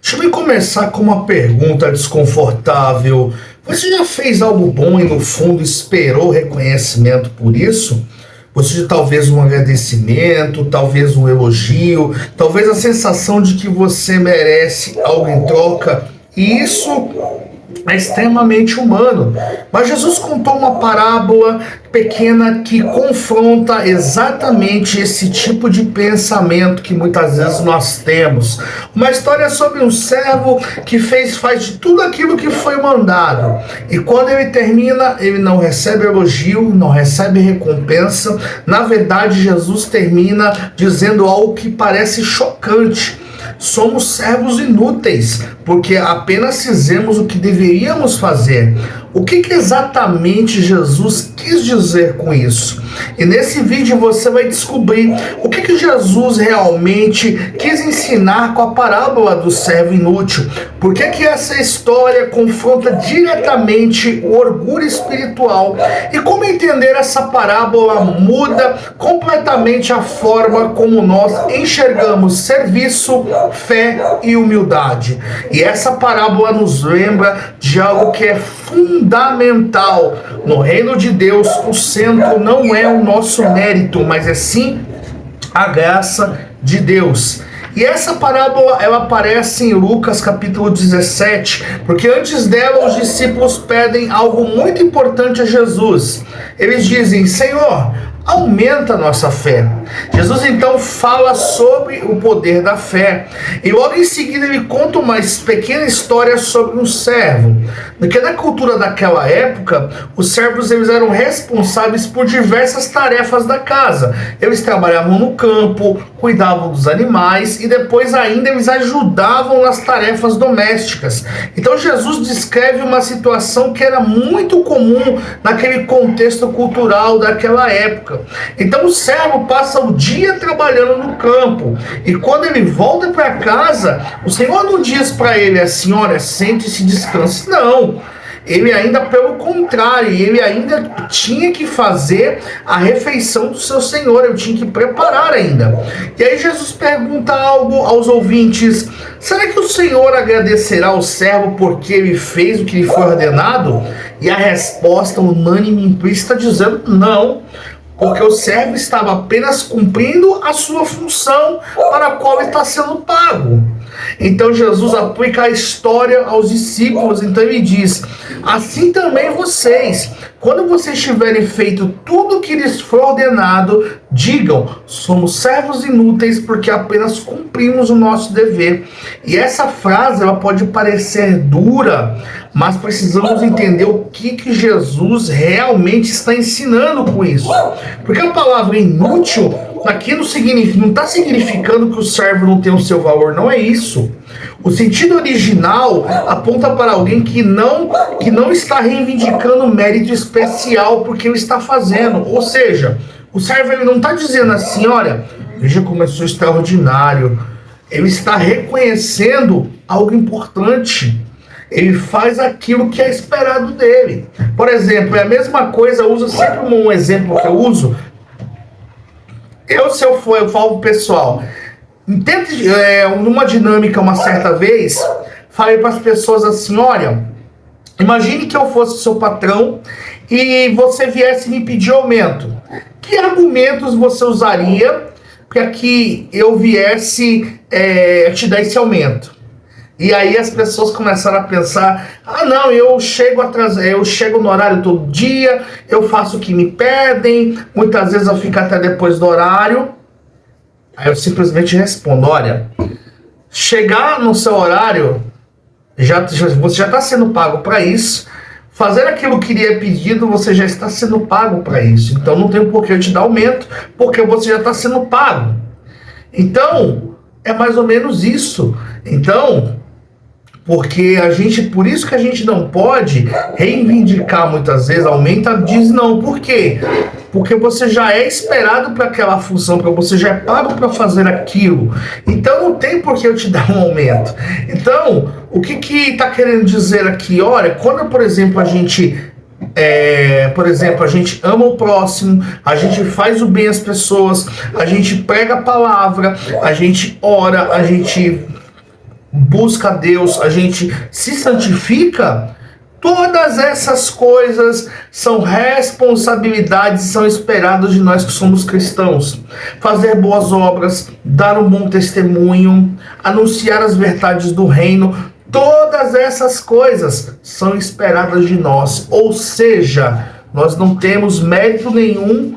Deixa eu começar com uma pergunta desconfortável. Você já fez algo bom e no fundo esperou reconhecimento por isso? Você talvez um agradecimento, talvez um elogio, talvez a sensação de que você merece algo em troca. E isso é extremamente humano. Mas Jesus contou uma parábola pequena que confronta exatamente esse tipo de pensamento que muitas vezes nós temos. Uma história sobre um servo que faz de tudo aquilo que foi mandado. E quando ele termina, ele não recebe elogio, não recebe recompensa. Na verdade, Jesus termina dizendo algo que parece chocante. Somos servos inúteis, porque apenas fizemos o que deveríamos fazer. O que exatamente Jesus quis dizer com isso? E nesse vídeo você vai descobrir o que Jesus realmente quis ensinar com a parábola do servo inútil. Por que essa história confronta diretamente o orgulho espiritual e como entender essa parábola muda completamente a forma como nós enxergamos serviço, fé e humildade. E essa parábola nos lembra de algo que é fundamental. No reino de Deus, o centro não é o nosso mérito, mas é sim a graça de Deus. E essa parábola, ela aparece em Lucas capítulo 17, porque antes dela os discípulos pedem algo muito importante a Jesus. Eles dizem: Senhor, aumenta a nossa fé. Jesus então fala sobre o poder da fé. E logo em seguida ele conta uma pequena história sobre um servo. Porque na cultura daquela época, os servos eles eram responsáveis por diversas tarefas da casa. Eles trabalhavam no campo, cuidavam dos animais e depois ainda eles ajudavam nas tarefas domésticas. Então Jesus descreve uma situação que era muito comum naquele contexto cultural daquela época. Então o servo passa o dia trabalhando no campo e quando ele volta para casa, o Senhor não diz para ele assim: olha, sente-se e descanse. Não. Ele ainda, pelo contrário, ele ainda tinha que fazer a refeição do seu Senhor, ele tinha que preparar ainda. E aí Jesus pergunta algo aos ouvintes: será que o Senhor agradecerá ao servo porque ele fez o que lhe foi ordenado? E a resposta unânime implícita dizendo: não. Porque o servo estava apenas cumprindo a sua função para a qual ele está sendo pago. Então Jesus aplica a história aos discípulos. Então ele diz: assim também vocês, quando vocês tiverem feito tudo o que lhes foi ordenado, digam: somos servos inúteis porque apenas cumprimos o nosso dever. E essa frase ela pode parecer dura, mas precisamos entender o que Jesus realmente está ensinando com isso. Porque a palavra inútil aqui não está significando que o servo não tem o seu valor, não é isso. O sentido original aponta para alguém que não está reivindicando mérito especial porque ele está fazendo. Ou seja, o servo ele não está dizendo assim: olha, veja como eu sou extraordinário. Ele está reconhecendo algo importante. Ele faz aquilo que é esperado dele. Por exemplo, é a mesma coisa, eu uso sempre um exemplo que eu uso. Eu falo pro pessoal, tente, numa dinâmica uma certa vez, falei para as pessoas assim: olha, imagine que eu fosse seu patrão e você viesse me pedir aumento. Que argumentos você usaria para que eu viesse te dar esse aumento? E aí as pessoas começaram a pensar: ah não, eu chego no horário todo dia, eu faço o que me pedem, muitas vezes eu fico até depois do horário. Aí eu simplesmente respondo: olha, chegar no seu horário, você já está sendo pago para isso. Fazer aquilo que lhe é pedido, você já está sendo pago para isso. Então não tem por que eu te dar aumento, porque você já está sendo pago. Então, é mais ou menos isso. Então, por isso que a gente não pode reivindicar muitas vezes, diz não. Por quê? Porque você já é esperado para aquela função, porque você já é pago para fazer aquilo. Então não tem por que eu te dar um aumento. Então, o que está querendo dizer aqui? Olha, quando, por exemplo, a gente ama o próximo, a gente faz o bem às pessoas, a gente prega a palavra, a gente ora, a gente busca a Deus, a gente se santifica, todas essas coisas são responsabilidades, são esperadas de nós que somos cristãos. Fazer boas obras, dar um bom testemunho, anunciar as verdades do reino, todas essas coisas são esperadas de nós. Ou seja, nós não temos mérito nenhum,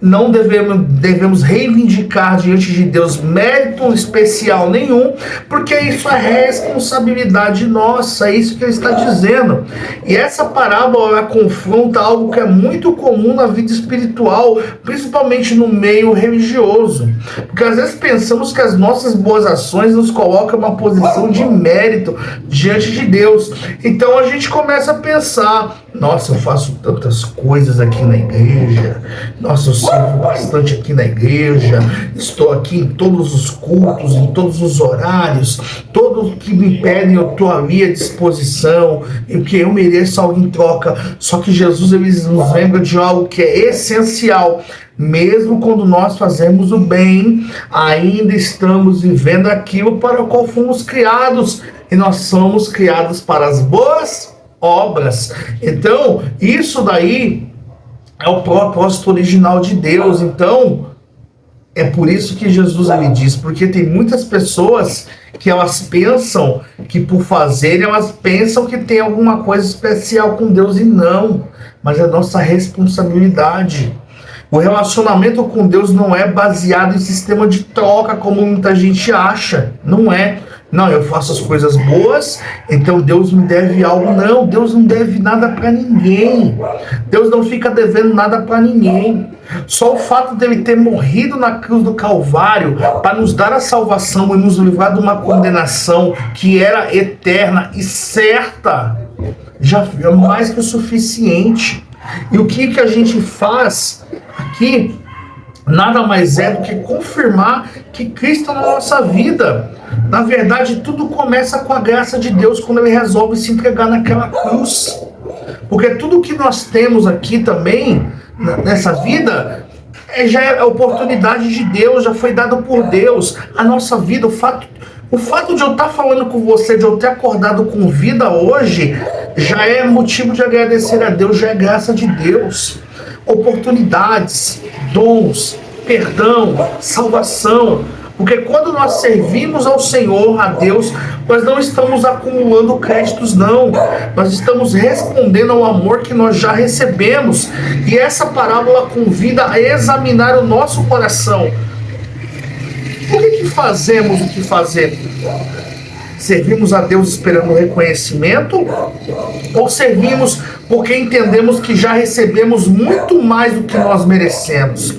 não devemos reivindicar diante de Deus mérito especial nenhum, porque isso é responsabilidade nossa, é isso que ele está dizendo. E essa parábola, ela confronta algo que é muito comum na vida espiritual, principalmente no meio religioso, porque às vezes pensamos que as nossas boas ações nos colocam em uma posição de mérito diante de Deus. Então a gente começa a pensar: nossa, eu faço tantas coisas aqui na igreja, nossa, eu sirvo bastante aqui na igreja, estou aqui em todos os cultos, em todos os horários, todos que me pedem eu estou ali à disposição, e o que eu mereço algo em troca. Só que Jesus, ele nos lembra de algo que é essencial. Mesmo quando nós fazemos o bem, ainda estamos vivendo aquilo para o qual fomos criados, e nós somos criados para as boas obras. Então, isso daí é o propósito original de Deus. Então, é por isso que Jesus, ele diz, porque tem muitas pessoas que elas pensam que por fazerem, elas pensam que tem alguma coisa especial com Deus, e não, mas é nossa responsabilidade. O relacionamento com Deus não é baseado em sistema de troca, como muita gente acha. Não é. Não, eu faço as coisas boas, então Deus me deve algo. Não, Deus não deve nada para ninguém. Deus não fica devendo nada para ninguém. Só o fato dele ter morrido na cruz do Calvário para nos dar a salvação e nos livrar de uma condenação que era eterna e certa, já é mais que o suficiente. E o que a gente faz aqui nada mais é do que confirmar que Cristo é na nossa vida. Na verdade, tudo começa com a graça de Deus quando ele resolve se entregar naquela cruz. Porque tudo que nós temos aqui também, nessa vida, já é a oportunidade de Deus, já foi dado por Deus. A nossa vida, o fato de eu estar falando com você, de eu ter acordado com vida hoje, já é motivo de agradecer a Deus, já é graça de Deus. Oportunidades, dons, perdão, salvação. Porque quando nós servimos ao Senhor, a Deus, nós não estamos acumulando créditos, não. Nós estamos respondendo ao amor que nós já recebemos. E essa parábola convida a examinar o nosso coração. Por que fazemos o que fazemos? Servimos a Deus esperando reconhecimento? Ou servimos porque entendemos que já recebemos muito mais do que nós merecemos?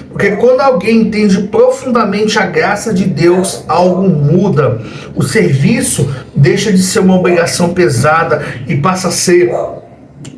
Porque quando alguém entende profundamente a graça de Deus, algo muda. O serviço deixa de ser uma obrigação pesada e passa a ser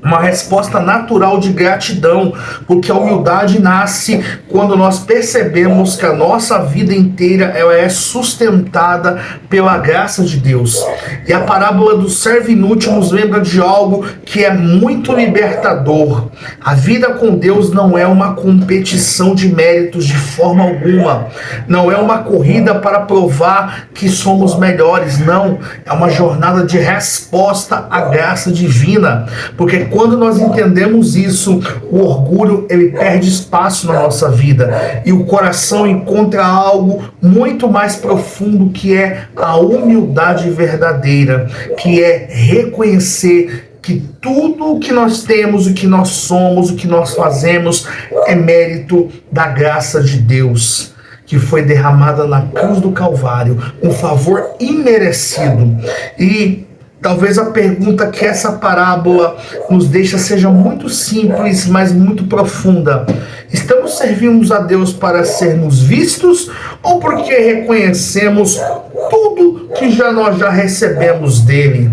uma resposta natural de gratidão, porque a humildade nasce quando nós percebemos que a nossa vida inteira ela é sustentada pela graça de Deus. E a parábola do servo inútil nos lembra de algo que é muito libertador. A vida com Deus não é uma competição de méritos de forma alguma. Não é uma corrida para provar que somos melhores, não. É uma jornada de resposta à graça divina. Porque quando nós entendemos isso, o orgulho ele perde espaço na nossa vida e o coração encontra algo muito mais profundo, que é a humildade verdadeira, que é reconhecer que tudo o que nós temos, o que nós somos, o que nós fazemos é mérito da graça de Deus, que foi derramada na cruz do Calvário, um favor imerecido. E talvez a pergunta que essa parábola nos deixa seja muito simples, mas muito profunda. Estamos servindo a Deus para sermos vistos ou porque reconhecemos tudo que nós já recebemos dele?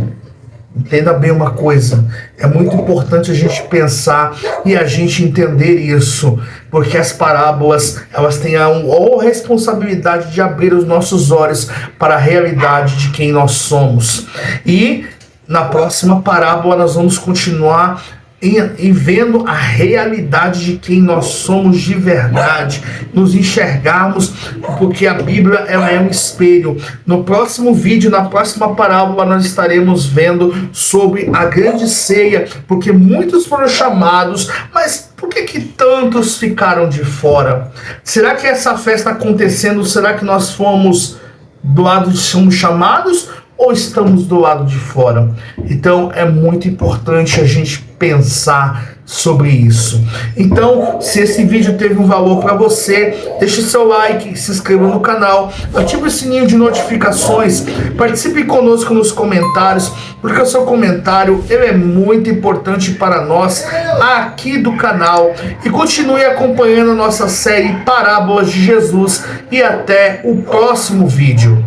Entenda bem uma coisa, é muito importante a gente pensar e a gente entender isso, porque as parábolas, elas têm a responsabilidade de abrir os nossos olhos para a realidade de quem nós somos. E na próxima parábola nós vamos continuar e vendo a realidade de quem nós somos de verdade, nos enxergarmos, porque a Bíblia ela é um espelho. No próximo vídeo, na próxima parábola, nós estaremos vendo sobre a grande ceia, porque muitos foram chamados, mas por que tantos ficaram de fora? Será que essa festa acontecendo, será que nós fomos somos chamados ou estamos do lado de fora? Então é muito importante a gente pensar sobre isso. Então, se esse vídeo teve um valor para você, deixe seu like, se inscreva no canal, ative o sininho de notificações, participe conosco nos comentários, porque o seu comentário ele é muito importante para nós aqui do canal. E continue acompanhando a nossa série Parábolas de Jesus e até o próximo vídeo.